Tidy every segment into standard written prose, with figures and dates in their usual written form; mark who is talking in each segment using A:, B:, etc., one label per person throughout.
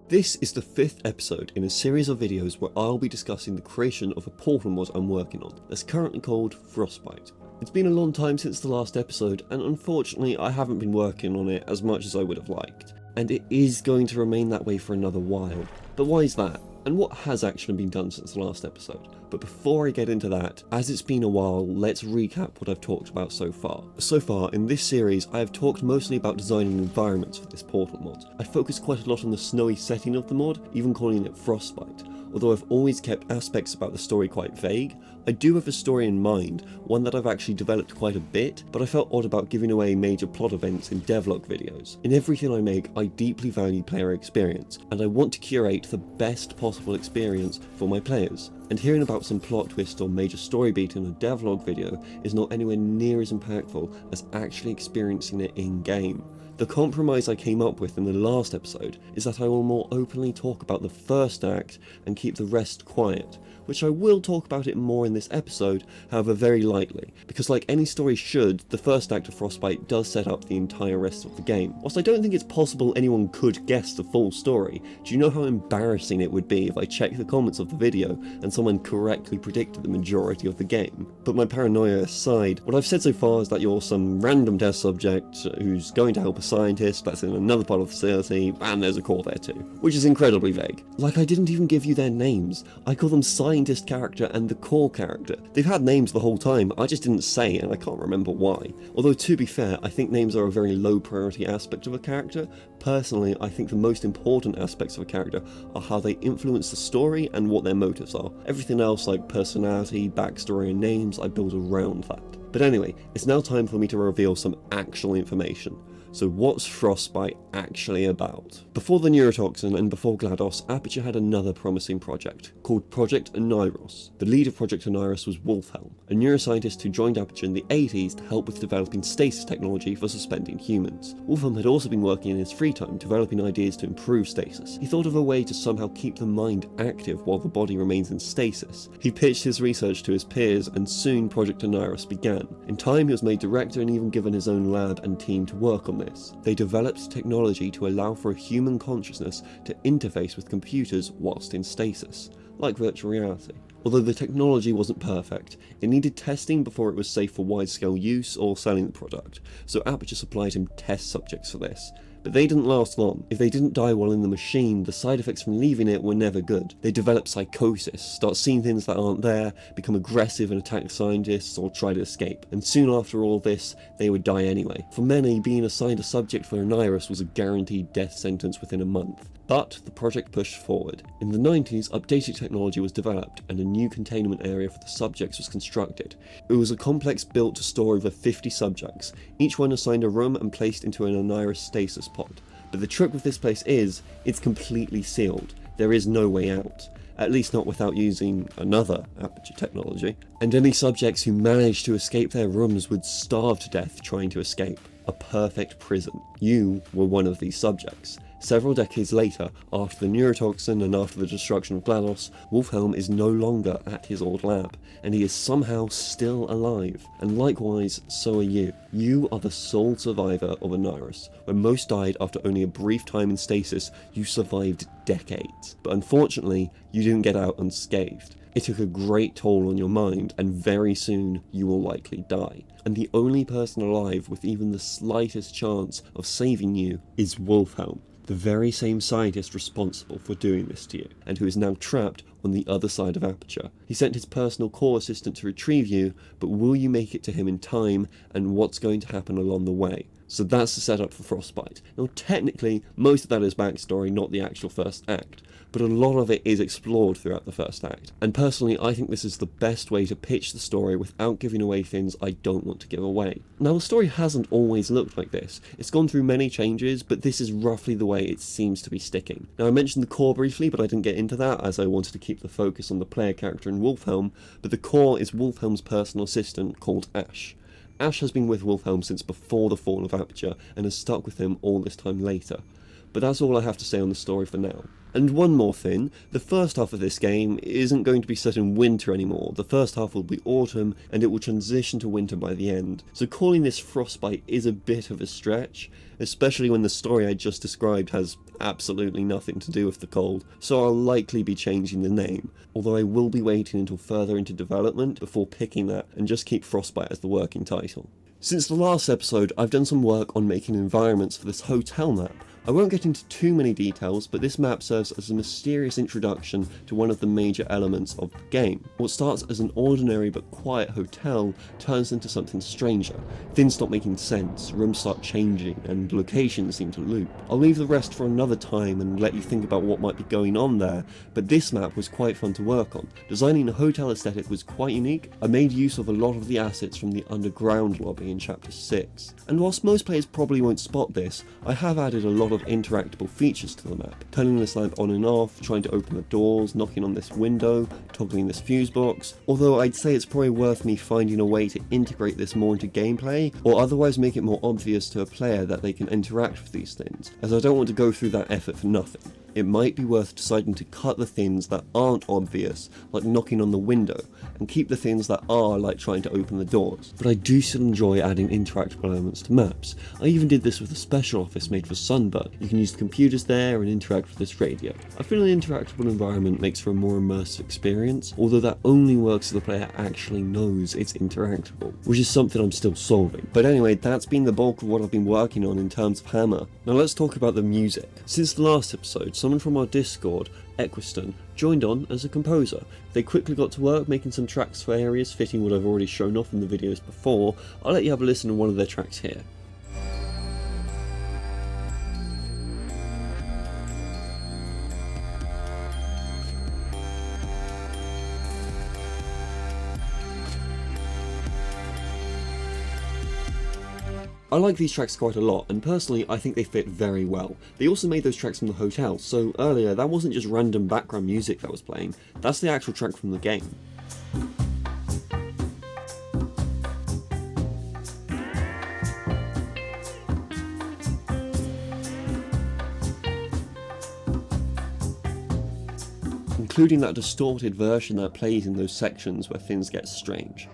A: This is the 5th episode in a series of videos where I'll be discussing the creation of a Portal mod I'm working on that's currently called Frostbite. It's been a long time since the last episode, and unfortunately I haven't been working on it as much as I would have liked. And it is going to remain that way for another while. But why is that? And what has actually been done since the last episode? But before I get into that, as it's been a while, let's recap what I've talked about so far. So far, in this series, I have talked mostly about designing environments for this Portal mod. I focused quite a lot on the snowy setting of the mod, even calling it Frostbite. Although I've always kept aspects about the story quite vague, I do have a story in mind, one that I've actually developed quite a bit, but I felt odd about giving away major plot events in devlog videos. In everything I make, I deeply value player experience, and I want to curate the best possible experience for my players. And hearing about some plot twist or major story beat in a devlog video is not anywhere near as impactful as actually experiencing it in-game. The compromise I came up with in the last episode is that I will more openly talk about the first act and keep the rest quiet, which I will talk about it more in this episode, however very lightly, because like any story should, the first act of Frostbite does set up the entire rest of the game. Whilst I don't think it's possible anyone could guess the full story, do you know how embarrassing it would be if I checked the comments of the video and someone correctly predicted the majority of the game? But my paranoia aside, what I've said so far is that you're some random test subject who's going to help a scientist that's in another part of the facility, and there's a core there too, which is incredibly vague. Like, I didn't even give you their names. I call them scientist character and the core character. They've had names the whole time, I just didn't say, and I can't remember why. Although to be fair, I think names are a very low priority aspect of a character. Personally, I think the most important aspects of a character are how they influence the story and what their motives are. Everything else like personality, backstory and names, I build around that. But anyway, it's now time for me to reveal some actual information. So what's Frostbite actually about? Before the neurotoxin and before GLaDOS, Aperture had another promising project, called Project Oneiros. The lead of Project Oneiros was Wolfhelm, a neuroscientist who joined Aperture in the 80s to help with developing stasis technology for suspending humans. Wolfhelm had also been working in his free time developing ideas to improve stasis. He thought of a way to somehow keep the mind active while the body remains in stasis. He pitched his research to his peers, and soon Project Oneiros began. In time he was made director and even given his own lab and team to work on this. They developed technology to allow for a human consciousness to interface with computers whilst in stasis, like virtual reality. Although the technology wasn't perfect, it needed testing before it was safe for wide-scale use or selling the product, so Aperture supplied him test subjects for this. But they didn't last long. If they didn't die while in the machine, the side effects from leaving it were never good. They develop psychosis, start seeing things that aren't there, become aggressive and attack scientists, or try to escape. And soon after all this, they would die anyway. For many, being assigned a subject for Oneiros was a guaranteed death sentence within a month. But the project pushed forward. In the 90s, updated technology was developed and a new containment area for the subjects was constructed. It was a complex built to store over 50 subjects, each one assigned a room and placed into an Oneiros stasis pod. But the trick with this place is, it's completely sealed. There is no way out. At least not without using another Aperture technology. And any subjects who managed to escape their rooms would starve to death trying to escape. A perfect prison. You were one of these subjects. Several decades later, after the neurotoxin and after the destruction of GLaDOS, Wolfhelm is no longer at his old lab, and he is somehow still alive. And likewise, so are you. You are the sole survivor of Oneiros. When most died after only a brief time in stasis, you survived decades. But unfortunately, you didn't get out unscathed. It took a great toll on your mind, and very soon you will likely die. And the only person alive with even the slightest chance of saving you is Wolfhelm, the very same scientist responsible for doing this to you, and who is now trapped on the other side of Aperture. He sent his personal core assistant to retrieve you, but will you make it to him in time, and what's going to happen along the way? So that's the setup for Frostbite. Now technically, most of that is backstory, not the actual first act, but a lot of it is explored throughout the first act. And personally, I think this is the best way to pitch the story without giving away things I don't want to give away. Now the story hasn't always looked like this. It's gone through many changes, but this is roughly the way it seems to be sticking. Now I mentioned the core briefly, but I didn't get into that as I wanted to keep the focus on the player character in Wolfhelm, but the core is Wolfhelm's personal assistant called Ash. Ash has been with Wolfhelm since before the fall of Aperture and has stuck with him all this time later. but that's all I have to say on the story for now. And one more thing, the first half of this game isn't going to be set in winter anymore. The first half will be autumn, and it will transition to winter by the end. So calling this Frostbite is a bit of a stretch, especially when the story I just described has absolutely nothing to do with the cold, so I'll likely be changing the name, although I will be waiting until further into development before picking that and just keep Frostbite as the working title. Since the last episode, I've done some work on making environments for this hotel map. I won't get into too many details, but this map serves as a mysterious introduction to one of the major elements of the game. What starts as an ordinary but quiet hotel turns into something stranger. Things stop making sense, rooms start changing, and locations seem to loop. I'll leave the rest for another time and let you think about what might be going on there, but this map was quite fun to work on. Designing a hotel aesthetic was quite unique. I made use of a lot of the assets from the underground lobby in Chapter 6. And whilst most players probably won't spot this, I have added a lot of interactable features to the map. Turning this lamp on and off, trying to open the doors, knocking on this window, toggling this fuse box, although I'd say it's probably worth me finding a way to integrate this more into gameplay, or otherwise make it more obvious to a player that they can interact with these things, as I don't want to go through that effort for nothing. It might be worth deciding to cut the things that aren't obvious, like knocking on the window, and keep the things that are, like trying to open the doors. But I do still enjoy adding interactable elements to maps. I even did this with a special office made for Sunbird. You can use the computers there and interact with this radio. I feel an interactable environment makes for a more immersive experience, although that only works if the player actually knows it's interactable, which is something I'm still solving. But anyway, that's been the bulk of what I've been working on in terms of Hammer. Now let's talk about the music. Since the last episode, someone from our Discord, Equiston, joined on as a composer. They quickly got to work making some tracks for areas fitting what I've already shown off in the videos before. I'll let you have a listen to one of their tracks here. I like these tracks quite a lot, and personally I think they fit very well. They also made those tracks from the hotel, so earlier that wasn't just random background music that was playing, that's the actual track from the game. Including that distorted version that plays in those sections where things get strange.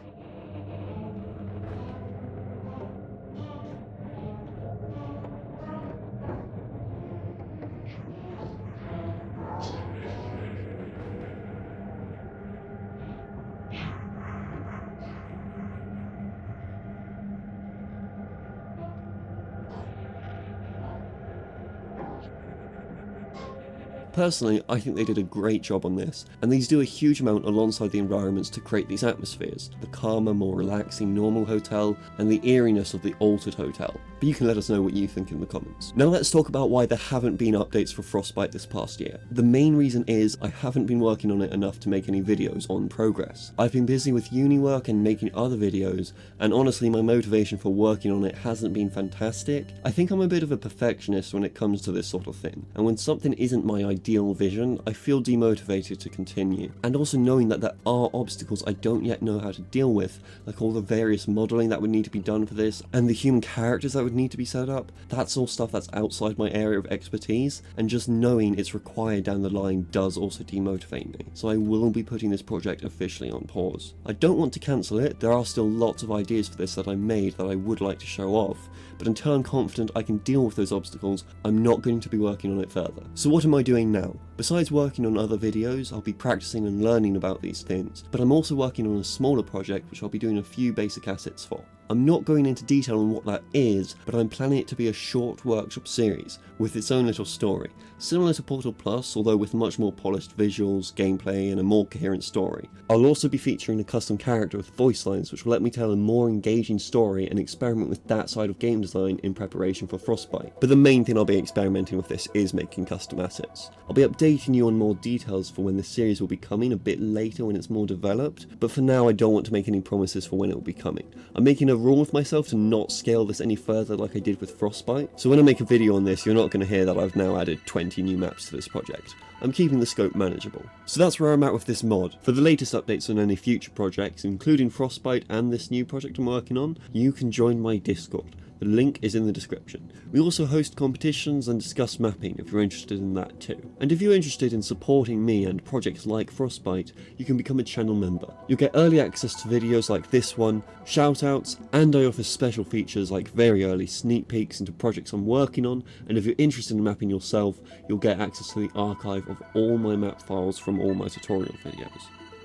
A: Personally, I think they did a great job on this, and these do a huge amount alongside the environments to create these atmospheres, the calmer, more relaxing normal hotel, and the eeriness of the altered hotel. But you can let us know what you think in the comments. Now let's talk about why there haven't been updates for Frostbite this past year. The main reason is I haven't been working on it enough to make any videos on progress. I've been busy with uni work and making other videos, and honestly my motivation for working on it hasn't been fantastic. I think I'm a bit of a perfectionist when it comes to this sort of thing, and when something isn't my ideal vision, I feel demotivated to continue. And also knowing that there are obstacles I don't yet know how to deal with, like all the various modelling that would need to be done for this, and the human characters that would need to be set up, that's all stuff that's outside my area of expertise, and just knowing it's required down the line does also demotivate me. So I will be putting this project officially on pause. I don't want to cancel it, there are still lots of ideas for this that I made that I would like to show off, but until I'm confident I can deal with those obstacles, I'm not going to be working on it further. So what am I doing now? Besides working on other videos, I'll be practicing and learning about these things, but I'm also working on a smaller project which I'll be doing a few basic assets for. I'm not going into detail on what that is, but I'm planning it to be a short workshop series with its own little story, similar to Portal Plus, although with much more polished visuals, gameplay, and a more coherent story. I'll also be featuring a custom character with voice lines which will let me tell a more engaging story and experiment with that side of game design in preparation for Frostbite. But the main thing I'll be experimenting with this is making custom assets. I'll be updating you on more details for when the series will be coming a bit later when it's more developed, but for now I don't want to make any promises for when it will be coming. I'm making a rule with myself to not scale this any further like I did with Frostbite, so when I make a video on this you're not going to hear that I've now added 20 new maps to this project. I'm keeping the scope manageable. So that's where I'm at with this mod. For the latest updates on any future projects, including Frostbite and this new project I'm working on, you can join my Discord. The link is in the description. We also host competitions and discuss mapping if you're interested in that too. And if you're interested in supporting me and projects like Frostbite, you can become a channel member. You'll get early access to videos like this one, shoutouts, and I offer special features like very early sneak peeks into projects I'm working on, and if you're interested in mapping yourself, you'll get access to the archive of all my map files from all my tutorial videos.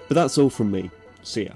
A: But that's all from me. See ya.